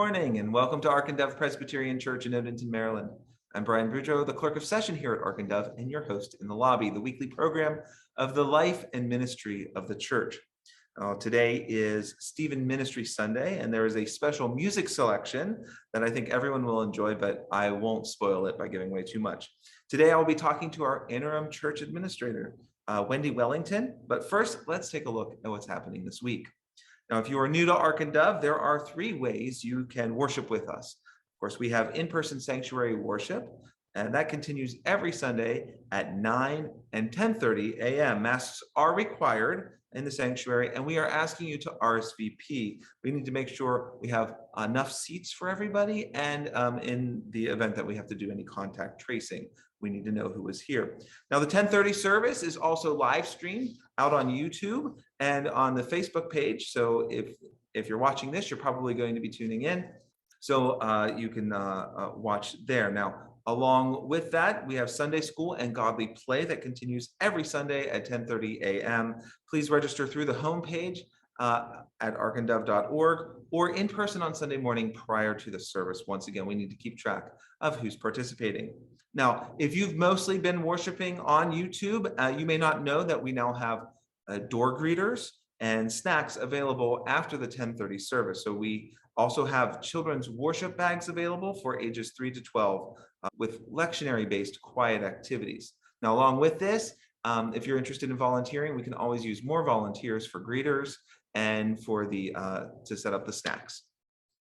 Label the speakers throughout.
Speaker 1: morning and welcome to Ark and Dove Presbyterian Church in Evanston, Maryland. I'm Brian Boudreau, the clerk of session here at Ark and Dove, and your host in the lobby, the weekly program of the life and ministry of the church. Today is Stephen Ministry Sunday, and there is a special music selection that I think everyone will enjoy, but I won't spoil it by giving away too much. Today, I will be talking to our interim church administrator, Wendy Wellington. But first, let's take a look at what's happening this week. Now, if you are new to Ark and Dove, there are three ways you can worship with us. Of course, we have in-person sanctuary worship, and that continues every Sunday at 9 and 10:30 a.m. Masks are required in the sanctuary, and we are asking you to RSVP. We need to make sure we have enough seats for everybody, and in the event that we have to do any contact tracing, we need to know who is here. Now, the 10:30 service is also live streamed out on YouTube and on the Facebook page. So if you're watching this, you're probably going to be tuning in. So you can watch there. Now, along with that, we have Sunday school and godly play that continues every Sunday at 10:30 a.m. Please register through the homepage at arkanddove.org or in person on Sunday morning prior to the service. Once again, we need to keep track of who's participating. Now, if you've mostly been worshiping on YouTube, you may not know that we now have door greeters and snacks available after the 10:30 service. So we also have children's worship bags available for ages 3 to 12 with lectionary-based quiet activities. Now, along with this, if you're interested in volunteering, we can always use more volunteers for greeters and for the to set up the snacks.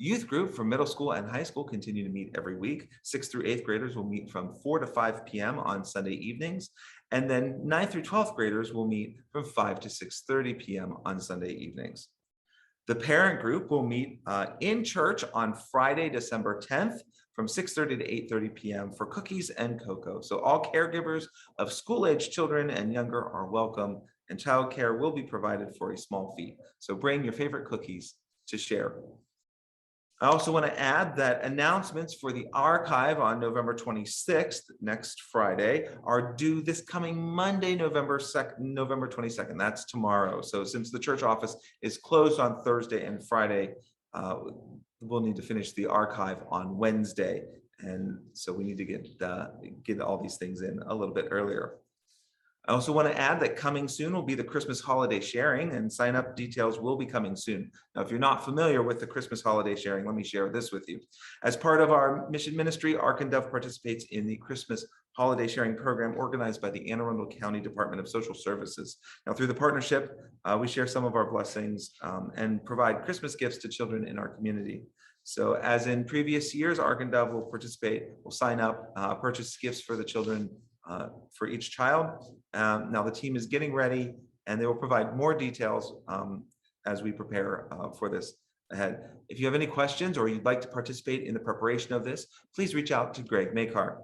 Speaker 1: Youth group for middle school and high school continue to meet every week. 6th through 8th graders will meet from 4 to 5 p.m. on Sunday evenings. And then 9th through 12th graders will meet from 5 to 6:30 p.m. on Sunday evenings. The parent group will meet in church on Friday, December 10th from 6:30 to 8:30 p.m. for cookies and cocoa. So all caregivers of school-age children and younger are welcome, and childcare will be provided for a small fee. So bring your favorite cookies to share. I also want to add that announcements for the archive on November 26th, next Friday, are due this coming Monday, November 22nd. That's tomorrow. So since the church office is closed on Thursday and Friday, we'll need to finish the archive on Wednesday. And so we need to get all these things in a little bit earlier. I also want to add that coming soon will be the Christmas holiday sharing, and sign-up details will be coming soon. Now, if you're not familiar with the Christmas holiday sharing, let me share this with you. As part of our mission ministry, Ark and Dove participates in the Christmas holiday sharing program organized by the Anne Arundel County Department of Social Services. Now, through the partnership, we share some of our blessings and provide Christmas gifts to children in our community. So as in previous years, Ark and Dove will participate, will sign up, purchase gifts for the children for each child. Now the team is getting ready, and they will provide more details as we prepare for this ahead. If you have any questions or you'd like to participate in the preparation of this, please reach out to Greg Makar.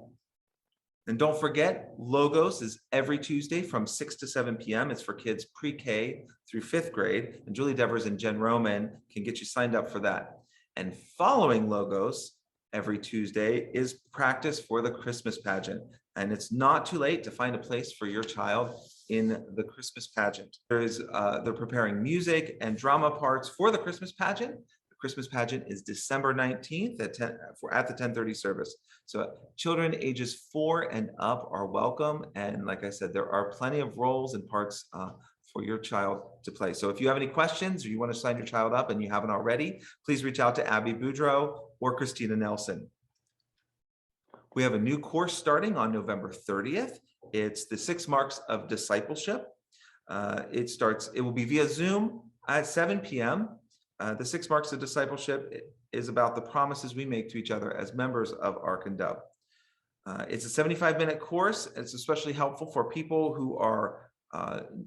Speaker 1: And don't forget, Logos is every Tuesday from 6 to 7 p.m. It's for kids pre-K through 5th grade, and Julie Devers and Jen Roman can get you signed up for that. And following Logos, every Tuesday is practice for the Christmas pageant. And it's not too late to find a place for your child in the Christmas pageant. They're preparing music and drama parts for the Christmas pageant. The Christmas pageant is December 19th at the 10:30 service. So children ages 4 and up are welcome. And like I said, there are plenty of roles and parts for your child to play. So if you have any questions or you want to sign your child up and you haven't already, please reach out to Abby Boudreau or Christina Nelson. We have a new course starting on November 30th. It's the 6 Marks of Discipleship. It will be via Zoom at 7 p.m. The 6 Marks of Discipleship is about the promises we make to each other as members of Ark and Dove. It's a 75-minute course. It's especially helpful for people who are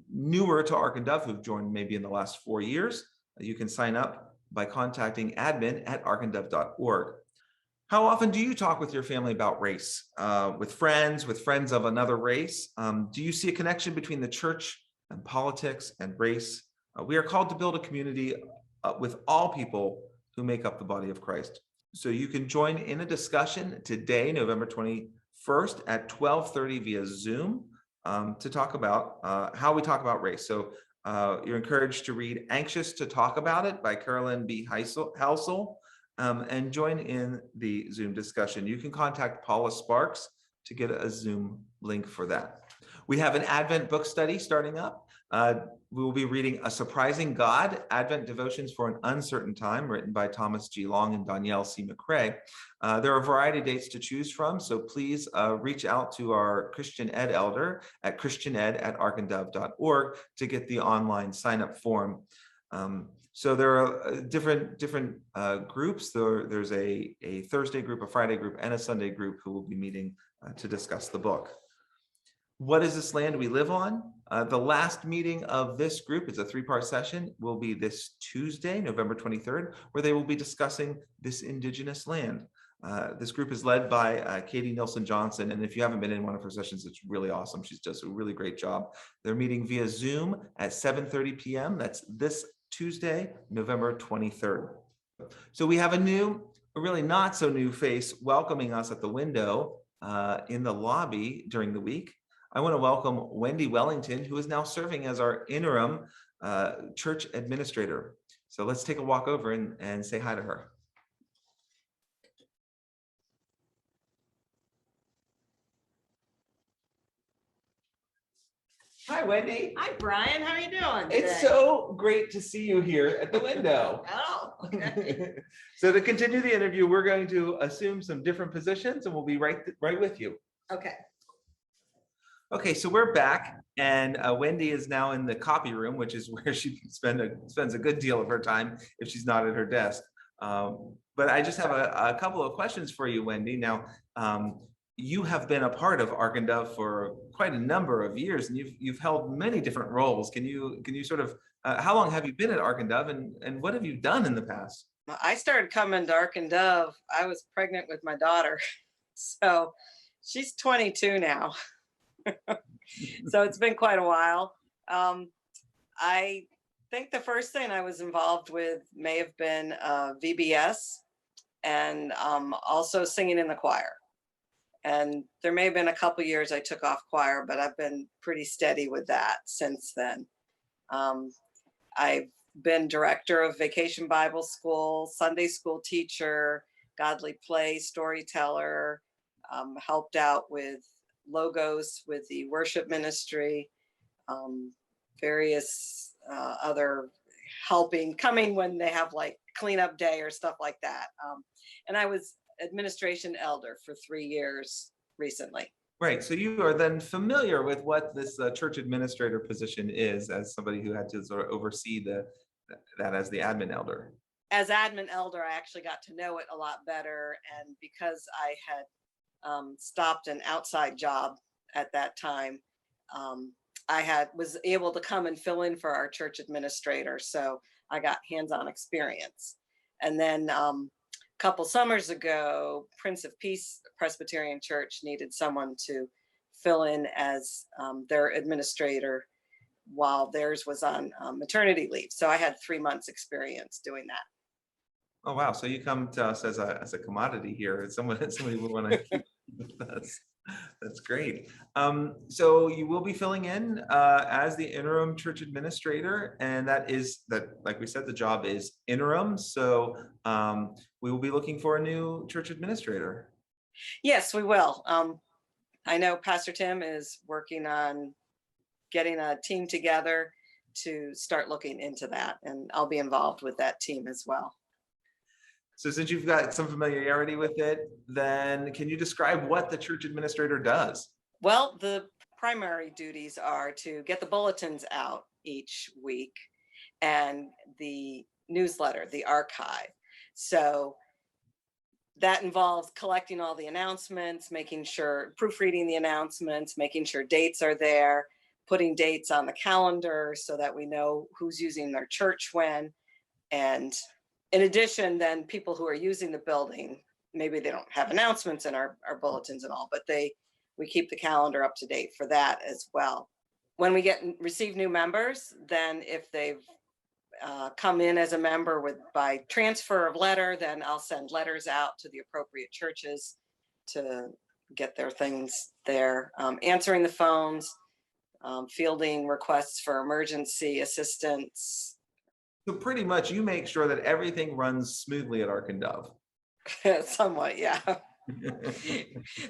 Speaker 1: newer to Ark and Dove, who've joined maybe in the last 4 years. You can sign up by contacting admin at arkanddove.org. How often do you talk with your family about race, with friends of another race? Do you see a connection between the church and politics and race? We are called to build a community with all people who make up the body of Christ. So you can join in a discussion today, November 21st at 12:30 via Zoom to talk about how we talk about race. So you're encouraged to read Anxious to Talk About It by Carolyn B. Halsell. and join in the Zoom discussion. You can contact Paula Sparks to get a Zoom link for that. We have an Advent book study starting up. We will be reading A Surprising God, Advent Devotions for an Uncertain Time, written by Thomas G. Long and Danielle C. McCrae. There are a variety of dates to choose from, so please reach out to our Christian Ed elder at christianed@arkandove.org to get the online sign-up form. So there are different groups. There's a Thursday group, a Friday group, and a Sunday group who will be meeting to discuss the book. What is this land we live on? The last meeting of this group, it's a 3-part session, will be this Tuesday, November 23rd, where they will be discussing this indigenous land. This group is led by Katie Nilsson Johnson, and if you haven't been in one of her sessions, it's really awesome. She does a really great job. They're meeting via Zoom at 7:30 p.m. That's this Tuesday, November 23rd. So we have a really not so new face welcoming us at the window in the lobby during the week. I want to welcome Wendy Wellington, who is now serving as our interim church administrator. So let's take a walk over and say hi to her. Hi, Wendy.
Speaker 2: Hi, Brian. How are you doing
Speaker 1: today? It's so great to see you here at the window.
Speaker 2: Oh, okay.
Speaker 1: So to continue the interview, we're going to assume some different positions, and we'll be right with you.
Speaker 2: Okay.
Speaker 1: Okay, so we're back, and Wendy is now in the copy room, which is where she spends a good deal of her time if she's not at her desk. But I just have a couple of questions for you, Wendy. Now, you have been a part of Ark and Dove for quite a number of years, and you've held many different roles. Can you sort of how long have you been at Ark and Dove, and what have you done in the past?
Speaker 2: I started coming to Ark and Dove. I was pregnant with my daughter, so she's 22 now. So it's been quite a while. I think the first thing I was involved with may have been VBS, and also singing in the choir. And there may have been a couple years I took off choir, but I've been pretty steady with that since then. I've been director of Vacation Bible School, Sunday school teacher, godly play storyteller, helped out with logos with the worship ministry, various other coming when they have like cleanup day or stuff like that. And I was administration elder for 3 years recently.
Speaker 1: Right. So you are then familiar with what this church administrator position is, as somebody who had to sort of oversee that as the admin elder.
Speaker 2: As admin elder, I actually got to know it a lot better. And because I had stopped an outside job at that time, I was able to come and fill in for our church administrator. So I got hands-on experience. And then couple summers ago, Prince of Peace Presbyterian Church needed someone to fill in as their administrator while theirs was on maternity leave. So I had 3 months experience doing that.
Speaker 1: Oh, wow. So you come to us as a commodity here. It's somebody we want to keep with us. That's great. So you will be filling in as the interim church administrator, and like we said, the job is interim. So we will be looking for a new church administrator.
Speaker 2: Yes, we will. I know Pastor Tim is working on getting a team together to start looking into that, and I'll be involved with that team as well.
Speaker 1: So since you've got some familiarity with it, then can you describe what the church administrator does?
Speaker 2: Well, the primary duties are to get the bulletins out each week and the newsletter, the archive. So that involves collecting all the announcements, making sure, proofreading the announcements, making sure dates are there, putting dates on the calendar so that we know who's using their church when. And in addition, then people who are using the building, maybe they don't have announcements in our bulletins and all, but we keep the calendar up to date for that as well. When we receive new members, then if they've come in as a member by transfer of letter, then I'll send letters out to the appropriate churches to get their things there, answering the phones, fielding requests for emergency assistance,
Speaker 1: So pretty much you make sure that everything runs smoothly at Ark and Dove.
Speaker 2: Somewhat, yeah.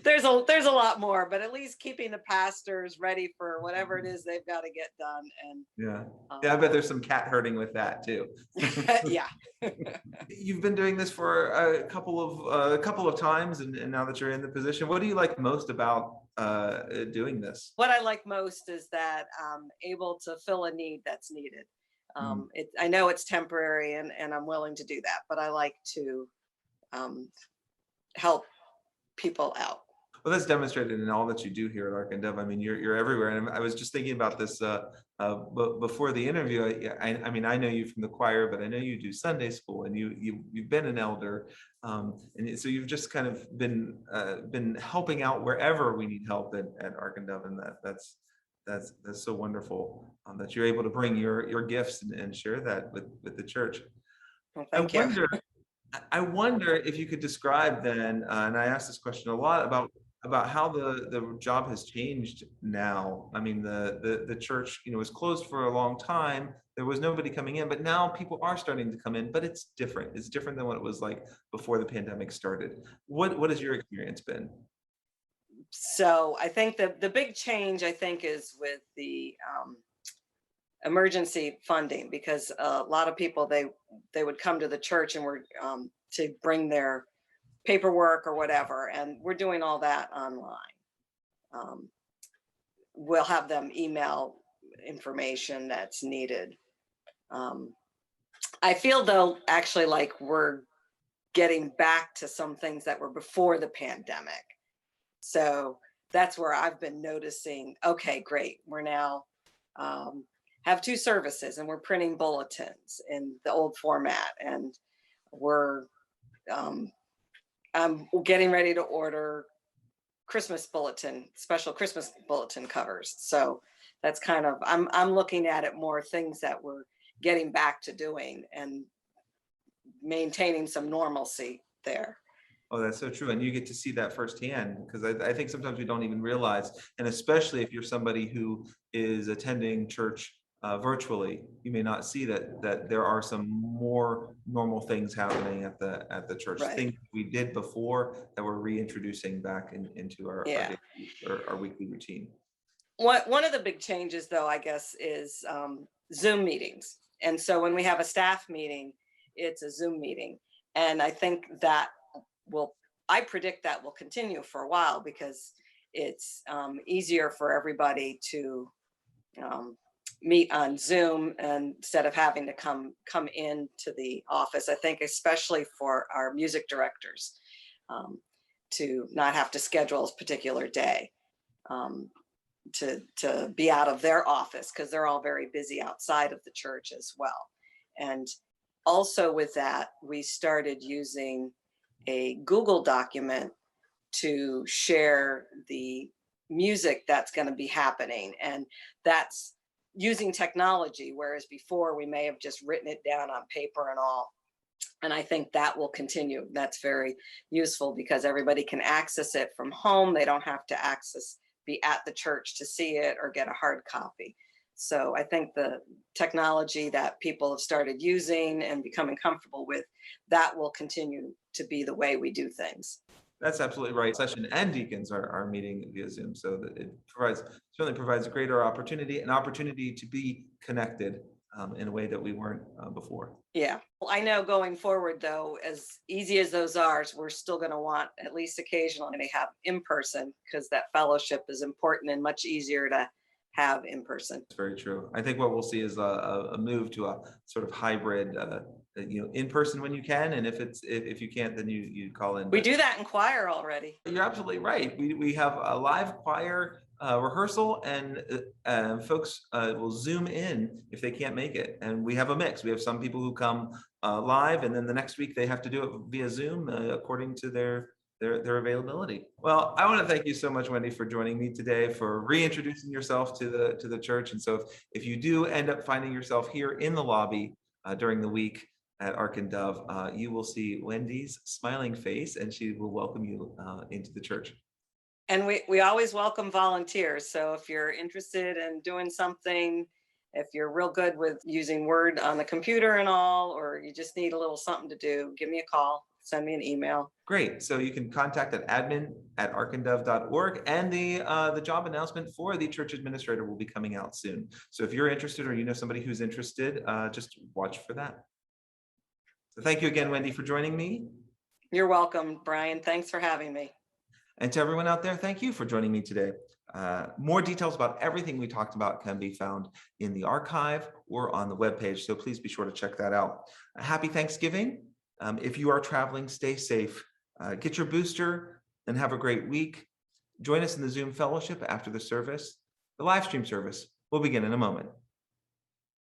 Speaker 2: There's a lot more, but at least keeping the pastors ready for whatever it is they've got to get done. And
Speaker 1: Yeah. Yeah, I
Speaker 2: um,
Speaker 1: bet there's some cat herding with that too.
Speaker 2: yeah.
Speaker 1: You've been doing this for a couple of times, and now that you're in the position, what do you like most about doing this?
Speaker 2: What I like most is that I'm able to fill a need that's needed.
Speaker 1: Mm.
Speaker 2: I know it's temporary, and I'm willing to do that, but I like to um, help people out.
Speaker 1: Well, that's demonstrated in all that you do here at Ark and Dove. I mean, you're everywhere. And I was just thinking about this before the interview. I mean, I know you from the choir, but I know you do Sunday school, and you've been an elder, and so you've just kind of been helping out wherever we need help at Ark and Dove, and that's so wonderful that you're able to bring your gifts and share that with the church.
Speaker 2: Well,
Speaker 1: I
Speaker 2: thank you.
Speaker 1: wonder I wonder if you could describe then, and I ask this question a lot about how the job has changed now. I mean, the church, was closed for a long time. There was nobody coming in, but now people are starting to come in. But it's different. It's different than what it was like before the pandemic started. What has your experience been?
Speaker 2: So I think the big change, I think, is with the emergency funding, because a lot of people, they would come to the church and were to bring their paperwork or whatever, and we're doing all that online. Um, we'll have them email information that's needed. Um, I feel though actually like we're getting back to some things that were before the pandemic. So that's where I've been noticing, okay, great. We're now um, have two services, and we're printing bulletins in the old format, and we're um, I'm getting ready to order special Christmas bulletin covers. So that's kind of, I'm looking at it more things that we're getting back to doing and maintaining some normalcy there.
Speaker 1: Oh, that's so true. And you get to see that firsthand, because I think sometimes we don't even realize, and especially if you're somebody who is attending church virtually, you may not see that there are some more normal things happening at the church,
Speaker 2: Right.
Speaker 1: things we did before that we're reintroducing back into
Speaker 2: Yeah.
Speaker 1: our weekly routine.
Speaker 2: One of the big changes, though, I guess, is Zoom meetings. And so when we have a staff meeting, it's a Zoom meeting. And I think that I predict that will continue for a while, because it's easier for everybody to meet on Zoom instead of having to come into the office. I think especially for our music directors, to not have to schedule a particular day. To be out of their office, because they're all very busy outside of the church as well. And also with that, we started using a Google document to share the music that's going to be happening. And that's using technology, whereas before we may have just written it down on paper and all. And I think that will continue. That's very useful, because everybody can access it from home. They don't have to be at the church to see it or get a hard copy. So I think the technology that people have started using and becoming comfortable with, that will continue to be the way we do things.
Speaker 1: That's absolutely right. Session and deacons are meeting via Zoom, so that it certainly provides a greater opportunity to be connected in a way that we weren't before.
Speaker 2: Yeah. Well, I know going forward, though, as easy as those are, we're still going to want at least occasionally to have in person, because that fellowship is important and much easier to have in person.
Speaker 1: It's very true. I think what we'll see is a move to a sort of hybrid, in person when you can, and if you can't, then you call in.
Speaker 2: We do that in choir already.
Speaker 1: You're absolutely right. We have a live choir rehearsal, and folks will Zoom in if they can't make it. And we have a mix. We have some people who come live, and then the next week they have to do it via Zoom according to their availability. Well, I want to thank you so much, Wendy, for joining me today, for reintroducing yourself to the church. And so if you do end up finding yourself here in the lobby during the week at Ark and Dove, you will see Wendy's smiling face, and she will welcome you into the church.
Speaker 2: And we always welcome volunteers. So if you're interested in doing something If you're real good with using Word on the computer and all, or you just need a little something to do, give me a call, send me an email.
Speaker 1: Great. So you can contact at admin@arkandov.org, and the job announcement for the church administrator will be coming out soon. So if you're interested or you know somebody who's interested, just watch for that. So thank you again, Wendy, for joining me.
Speaker 2: You're welcome, Brian. Thanks for having me.
Speaker 1: And to everyone out there, thank you for joining me today. More details about everything we talked about can be found in the archive or on the webpage, so please be sure to check that out. Happy Thanksgiving. If you are traveling, stay safe. Get your booster and have a great week. Join us in the Zoom fellowship after the service. The live stream service will begin in a moment.